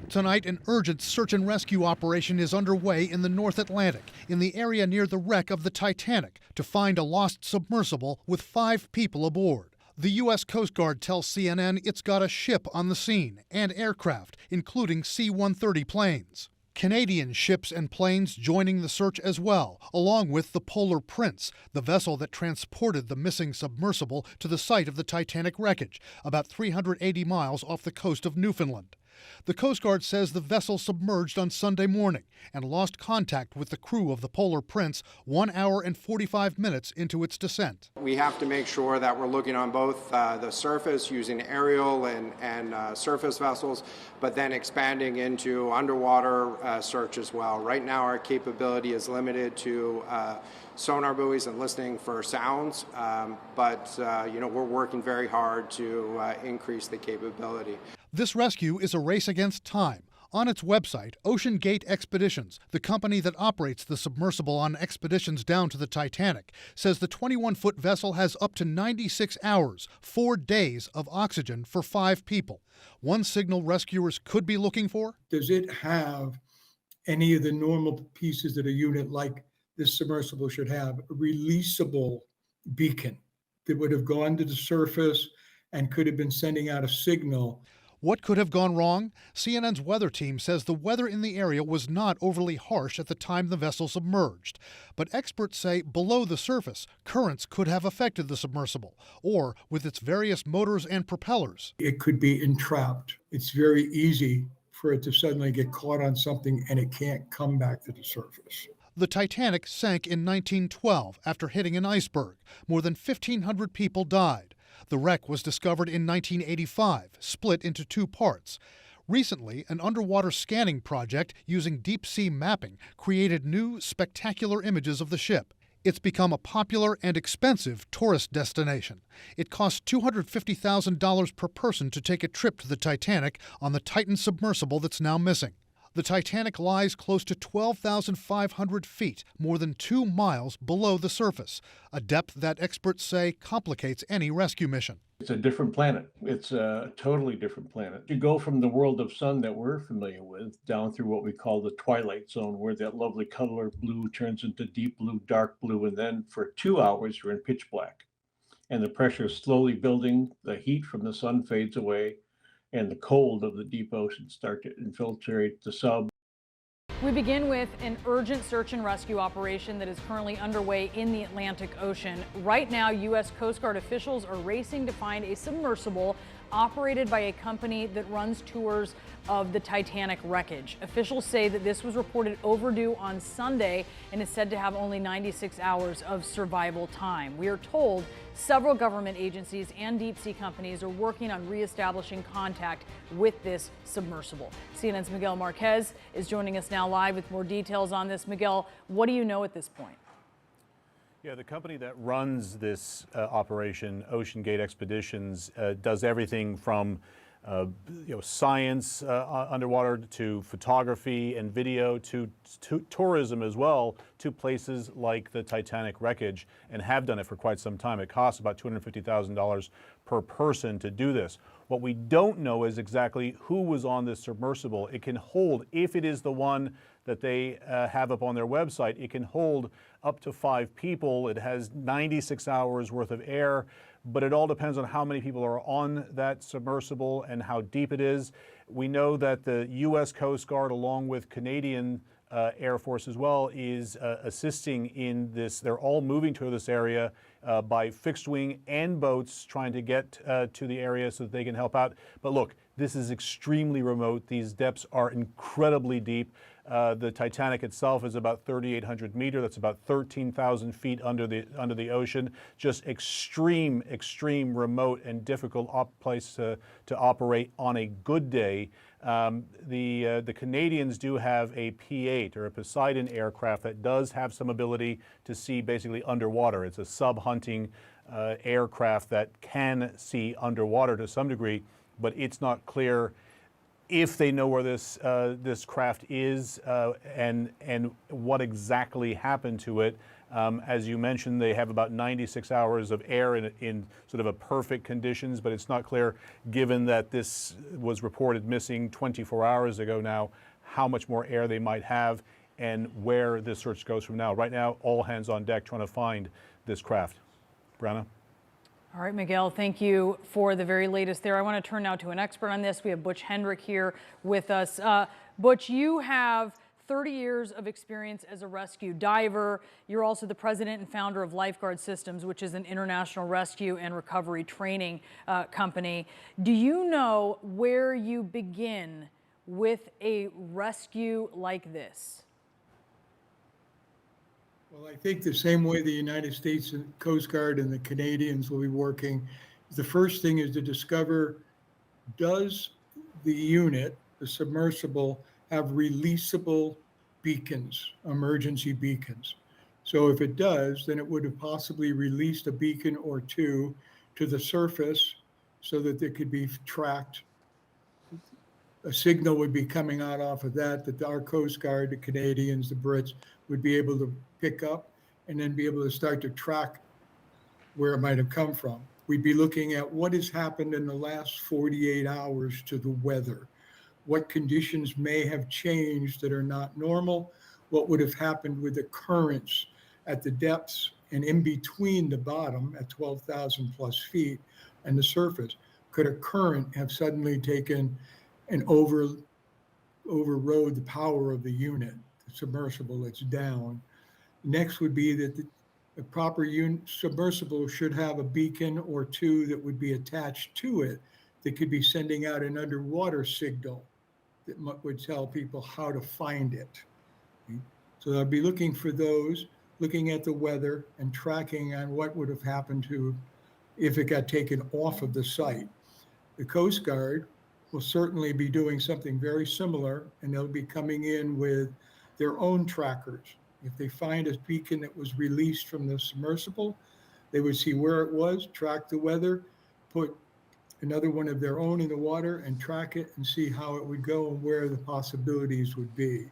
Tonight, an urgent search and rescue operation is underway in the North Atlantic, in the area near the wreck of the Titanic, to find a lost submersible with 5 people aboard. The U.S. Coast Guard tells CNN it's got a ship on the scene and aircraft, including C-130 planes. Canadian ships and planes joining the search as well, along with the Polar Prince, the vessel that transported the missing submersible to the site of the Titanic wreckage, about 380 miles off the coast of Newfoundland. The Coast Guard says the vessel submerged on Sunday morning and lost contact with the crew of the Polar Prince 1 hour and 45 minutes into its descent. We have to make sure that we're looking on both the surface using aerial and surface vessels, but then expanding into underwater search as well. Right now our capability is limited to sonar buoys and listening for sounds, but we're working very hard to increase the capability. This rescue is a race against time. On its website, OceanGate Expeditions, the company that operates the submersible on expeditions down to the Titanic, says the 21-foot vessel has up to 96 hours, 4 days of oxygen for 5 people. One signal rescuers could be looking for? Does it have any of the normal pieces that a unit like this submersible should have? A releasable beacon that would have gone to the surface and could have been sending out a signal. What could have gone wrong? CNN's weather team says the weather in the area was not overly harsh at the time the vessel submerged. But experts say below the surface, currents could have affected the submersible, or with its various motors and propellers. It could be entrapped. It's very easy for it to suddenly get caught on something and it can't come back to the surface. The Titanic sank in 1912 after hitting an iceberg. More than 1,500 people died. The wreck was discovered in 1985, split into 2 parts. Recently, an underwater scanning project using deep-sea mapping created new, spectacular images of the ship. It's become a popular and expensive tourist destination. It costs $250,000 per person to take a trip to the Titanic on the Titan submersible that's now missing. The Titanic lies close to 12,500 feet, more than 2 miles below the surface, a depth that experts say complicates any rescue mission. It's a different planet. It's a totally different planet. You go from the world of sun that we're familiar with down through what we call the twilight zone, where that lovely color blue turns into deep blue, dark blue, and then for 2 hours you're in pitch black. And the pressure is slowly building, the heat from the sun fades away, and the cold of the deep ocean start to infiltrate the sub. We begin with an urgent search and rescue operation that is currently underway in the Atlantic Ocean. Right now, U.S. Coast Guard officials are racing to find a submersible operated by a company that runs tours of the Titanic wreckage. Officials say that this was reported overdue on Sunday and is said to have only 96 hours of survival time. We are told several government agencies and deep-sea companies are working on reestablishing contact with this submersible. CNN's Miguel Marquez is joining us now live with more details on this. Miguel, what do you know at this point? Yeah, the company that runs this operation, OceanGate Expeditions, does everything from science underwater to photography and video to tourism as well, to places like the Titanic wreckage, and have done it for quite some time. It costs about $250,000 per person to do this. What we don't know is exactly who was on this submersible. It can hold, if it is the one that they have up on their website, it can hold up to 5 people. It has 96 hours worth of air, but it all depends on how many people are on that submersible and how deep it is. We know that the U.S. Coast Guard, along with Canadian Air Force as well, is assisting in this. They're all moving to this area by fixed wing and boats, trying to get to the area so that they can help out. But look, this is extremely remote. These depths are incredibly deep. The Titanic itself is about 3,800 meters. That's about 13,000 feet under the ocean. Just extreme remote and difficult place to operate on a good day. The Canadians do have a P-8 or a Poseidon aircraft that does have some ability to see basically underwater. It's a sub-hunting aircraft that can see underwater to some degree, but it's not clear if they know where this craft is and what exactly happened to it. As you mentioned, they have about 96 hours of air in sort of a perfect conditions, but it's not clear, given that this was reported missing 24 hours ago now, how much more air they might have and where this search goes from now. Right now, all hands on deck trying to find this craft. Brianna? All right, Miguel, thank you for the very latest there. I want to turn now to an expert on this. We have Butch Hendrick here with us. Butch, you have 30 years of experience as a rescue diver. You're also the president and founder of Lifeguard Systems, which is an international rescue and recovery training company. Do you know where you begin with a rescue like this? Well, I think the same way the United States Coast Guard and the Canadians will be working, the first thing is to discover, does the unit, the submersible, have releasable beacons, emergency beacons? So if it does, then it would have possibly released a beacon or two to the surface so that they could be tracked. A signal would be coming out off of that our Coast Guard, the Canadians, the Brits would be able to pick up and then be able to start to track where it might have come from. We'd be looking at what has happened in the last 48 hours to the weather. What conditions may have changed that are not normal, what would have happened with the currents at the depths and in between the bottom at 12,000 plus feet and the surface. Could a current have suddenly taken and overrode the power of the unit, the submersible that's down? Next would be that the proper submersible should have a beacon or two that would be attached to it that could be sending out an underwater signal that would tell people how to find it. So I'd be looking for those, looking at the weather and tracking on what would have happened to if it got taken off of the site. The Coast Guard will certainly be doing something very similar, and they'll be coming in with their own trackers. If they find a beacon that was released from the submersible, they would see where it was, track the weather, put another one of their own in the water and track it and see how it would go and where the possibilities would be.